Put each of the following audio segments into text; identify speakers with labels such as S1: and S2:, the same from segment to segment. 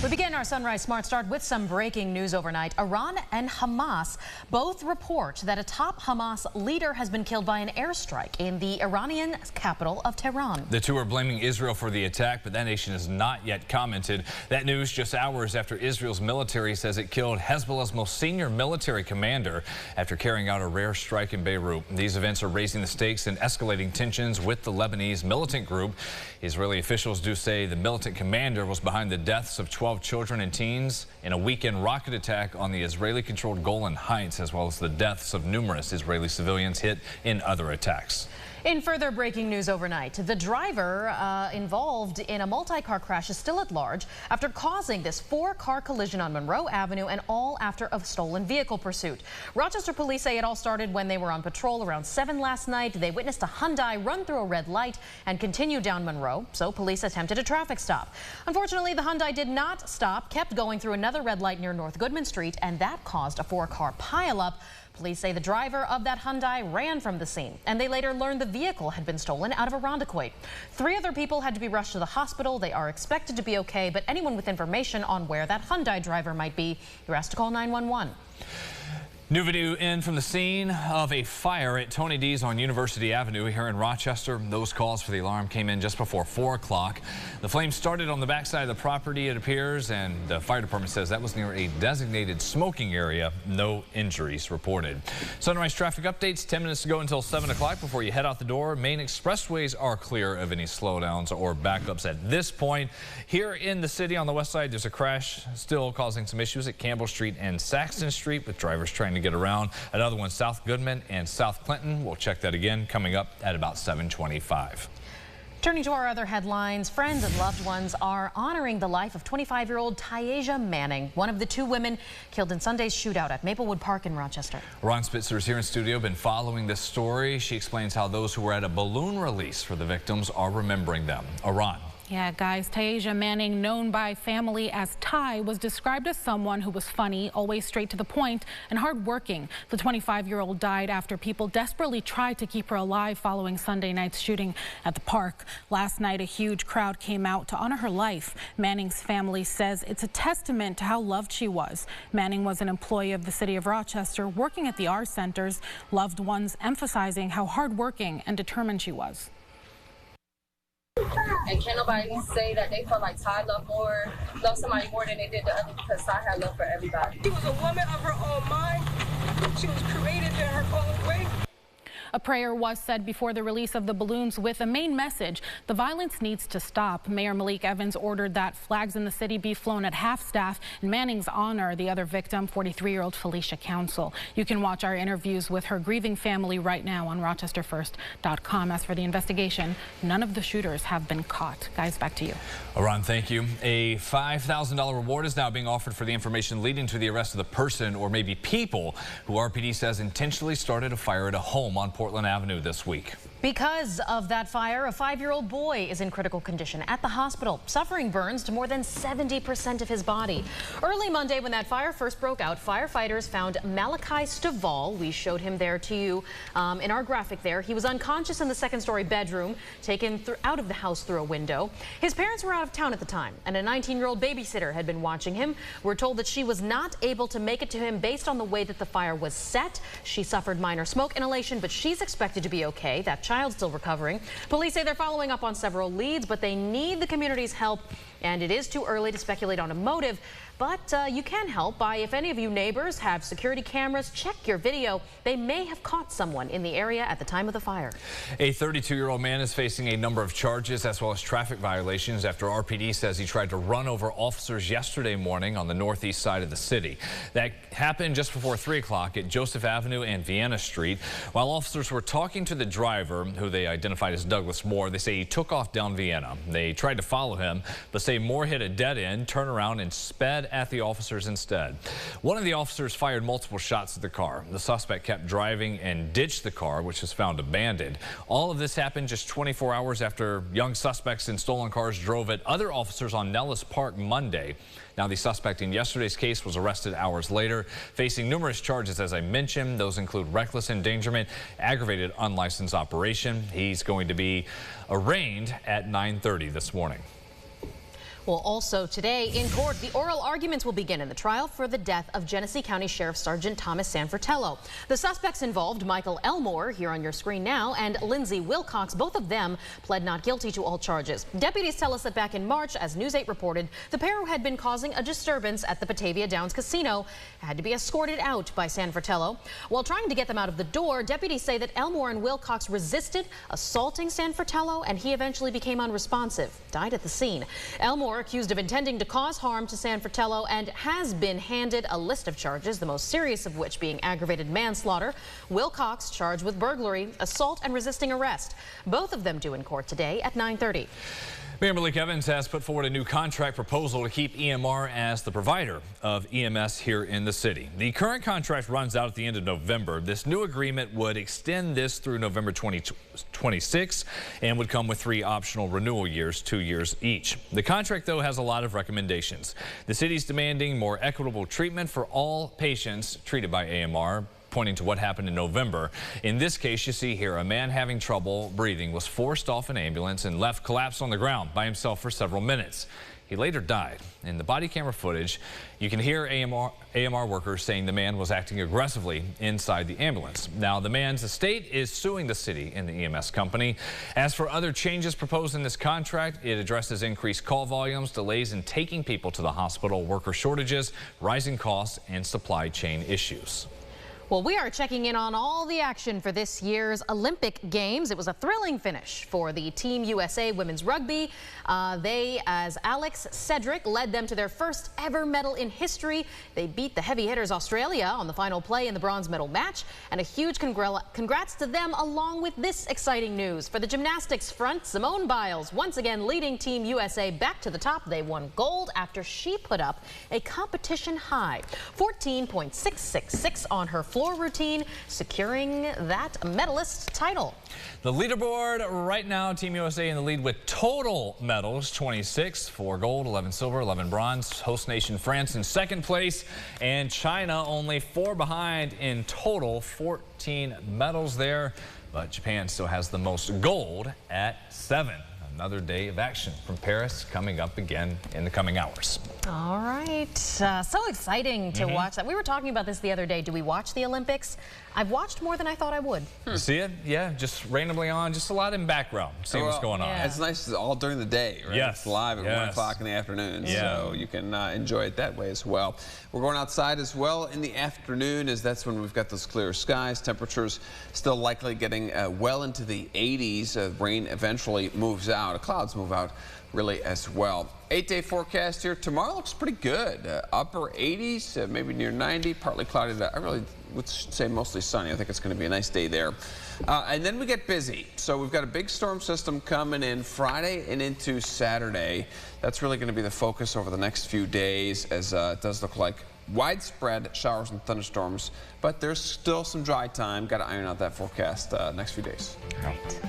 S1: We begin our Sunrise Smart Start with some breaking news overnight. Iran and Hamas both report that a top Hamas leader has been killed by an airstrike in the Iranian capital of Tehran.
S2: The two are blaming Israel for the attack, but that nation has not yet commented. That news just hours after Israel's military says it killed Hezbollah's most senior military commander after carrying out a rare strike in Beirut. These events are raising the stakes and escalating tensions with the Lebanese militant group. Israeli officials do say the militant commander was behind the deaths of 12 children and teens in a weekend rocket attack on the Israeli-controlled Golan Heights, as well as the deaths of numerous Israeli civilians hit in other attacks.
S1: In further breaking news overnight, the driver involved in a multi-car crash is still at large after causing this 4-car collision on Monroe Avenue, and all after a stolen vehicle pursuit. Rochester police say it all started when they were on patrol around 7 last night. They witnessed a Hyundai run through a red light and continue down Monroe, so police attempted a traffic stop. Unfortunately, the Hyundai did not stop, kept going through another red light near North Goodman Street, and that caused a 4-car pileup. Police say the driver of that Hyundai ran from the scene, and they later learned the vehicle had been stolen out of Irondequoit. 3 other people had to be rushed to the hospital. They are expected to be okay, but anyone with information on where that Hyundai driver might be, you're asked to call 911.
S2: New video in from the scene of a fire at Tony D's on University Avenue here in Rochester. Those calls for the alarm came in just before 4 o'clock. The flames started on the backside of the property, it appears, and the fire department says that was near a designated smoking area. No injuries reported. Sunrise traffic updates 10 minutes to go until 7 o'clock before you head out the door. Main expressways are clear of any slowdowns or backups at this point. Here in the city on the west side, there's a crash still causing some issues at Campbell Street and Saxton Street with drivers trying to get around. Another one South Goodman and South Clinton. We'll check that again coming up at about 7:25.
S1: Turning to our other headlines, friends and loved ones are honoring the life of 25-year-old Tayasia Manning, one of the 2 women killed in Sunday's shootout at Maplewood Park in Rochester.
S2: Ron Spitzer is here in studio, been following this story. She explains how those who were at a balloon release for the victims are remembering them. Ron.
S3: Yeah, guys, Tayasia Manning, known by family as Ty, was described as someone who was funny, always straight to the point, and hardworking. The 25-year-old died after people desperately tried to keep her alive following Sunday night's shooting at the park. Last night, a huge crowd came out to honor her life. Manning's family says it's a testament to how loved she was. Manning was an employee of the city of Rochester, working at the R centers, loved ones emphasizing how hardworking and determined she was.
S4: And can't nobody say that they felt like Ty loved somebody more than they did the other, because Ty had love for everybody.
S5: She was a woman of her own mind. She was created in her own way.
S3: A prayer was said before the release of the balloons with a main message: the violence needs to stop. Mayor Malik Evans ordered that flags in the city be flown at half-staff in Manning's honor. The other victim, 43-year-old Felicia Council. You can watch our interviews with her grieving family right now on RochesterFirst.com. As for the investigation, none of the shooters have been caught. Guys, back to you.
S2: Ron, thank you. A $5,000 reward is now being offered for the information leading to the arrest of the person or maybe people who RPD says intentionally started a fire at a home on Portland Avenue this week.
S1: Because of that fire, a 5-year-old boy is in critical condition at the hospital, suffering burns to more than 70% of his body. Early Monday, when that fire first broke out, firefighters found Malachi Staval. We showed him there to you in our graphic there. He was unconscious in the 2nd-story bedroom, taken out of the house through a window. His parents were out of town at the time, and a 19-year-old babysitter had been watching him. We're told that she was not able to make it to him based on the way that the fire was set. She suffered minor smoke inhalation, but she's expected to be okay. That child still recovering. Police say they're following up on several leads, but they need the community's help, and it is too early to speculate on a motive. But you can help by, if any of you neighbors have security cameras, check your video. They may have caught someone in the area at the time of the fire.
S2: A 32-year-old man is facing a number of charges as well as traffic violations after RPD says he tried to run over officers yesterday morning on the northeast side of the city. That happened just before 3 o'clock at Joseph Avenue and Vienna Street. While officers were talking to the driver, who they identified as Douglas Moore, they say he took off down Vienna. They tried to follow him, but say Moore hit a dead end, turned around, and sped at the officers instead. One of the officers fired multiple shots at the car. The suspect kept driving and ditched the car, which was found abandoned. All of this happened just 24 hours after young suspects in stolen cars drove at other officers on Nellis Park Monday. Now, the suspect in yesterday's case was arrested hours later, facing numerous charges, as I mentioned. Those include reckless endangerment, aggravated unlicensed operation. He's going to be arraigned at 9:30 this morning.
S1: Well, also today in court, the oral arguments will begin in the trial for the death of Genesee County Sheriff Sergeant Thomas Sanfratello. The suspects involved, Michael Elmore, here on your screen now, and Lindsay Wilcox, both of them pled not guilty to all charges. Deputies tell us that back in March, as News 8 reported, the pair who had been causing a disturbance at the Batavia Downs Casino had to be escorted out by Sanfratello. While trying to get them out of the door, deputies say that Elmore and Wilcox resisted assaulting Sanfratello, and he eventually became unresponsive, died at the scene. Elmore, accused of intending to cause harm to Sanfratello, and has been handed a list of charges, the most serious of which being aggravated manslaughter. Wilcox charged with burglary, assault, and resisting arrest. Both of them due in court today at 9:30.
S2: Mayor Malik Evans has put forward a new contract proposal to keep EMR as the provider of EMS here in the city. The current contract runs out at the end of November. This new agreement would extend this through November 2026 and would come with 3 optional renewal years, 2 years each. The contract, though, has a lot of recommendations. The city's demanding more equitable treatment for all patients treated by AMR, pointing to what happened in November. In this case, you see here, a man having trouble breathing was forced off an ambulance and left collapsed on the ground by himself for several minutes. He later died. In the body camera footage, you can hear AMR workers saying the man was acting aggressively inside the ambulance. Now, the man's estate is suing the city and the EMS company. As for other changes proposed in this contract, it addresses increased call volumes, delays in taking people to the hospital, worker shortages, rising costs, and supply chain issues.
S1: Well, we are checking in on all the action for this year's Olympic Games. It was a thrilling finish for the Team USA women's rugby. They, as Alex Cedric, led them to their first ever medal in history. They beat the heavy hitters Australia on the final play in the bronze medal match. And a huge congrats to them, along with this exciting news. For the gymnastics front, Simone Biles once again leading Team USA back to the top. They won gold after she put up a competition high 14.666 on her floor routine, securing that medalist title.
S2: The leaderboard right now, Team USA in the lead with total medals, 26, 4 gold, 11 silver, 11 bronze. Host nation France in second place, and China only 4 behind in total, 14 medals there. But Japan still has the most gold at 7. Another day of action from Paris coming up again in the coming hours.
S1: All right. So exciting to watch that. We were talking about this the other day. Do we watch the Olympics? I've watched more than I thought I would.
S2: You see it? Yeah, just randomly on, just a lot in background, seeing what's going on.
S1: Yeah.
S6: It's nice all during the day, right?
S2: Yes.
S6: It's live at 1 o'clock in the afternoon, so you can enjoy it that way as well. We're going outside as well in the afternoon, as that's when we've got those clear skies. Temperatures still likely getting well into the 80s. Rain eventually moves out. Clouds move out really as well. 8-day forecast here. Tomorrow looks pretty good. Upper 80s, maybe near 90, partly cloudy. I really would say mostly sunny. I think it's going to be a nice day there. And then we get busy. So we've got a big storm system coming in Friday and into Saturday. That's really going to be the focus over the next few days, as it does look like widespread showers and thunderstorms. But there's still some dry time. Got to iron out that forecast next few days.
S1: Right.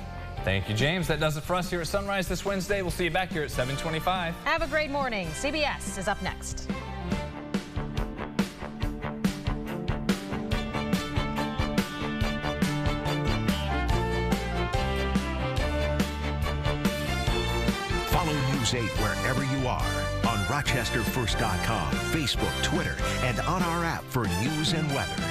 S2: Thank you, James. That does it for us here at Sunrise this Wednesday. We'll see you back here at 7:25.
S1: Have a great morning. CBS is up next.
S7: Follow News 8 wherever you are on RochesterFirst.com, Facebook, Twitter, and on our app for news and weather.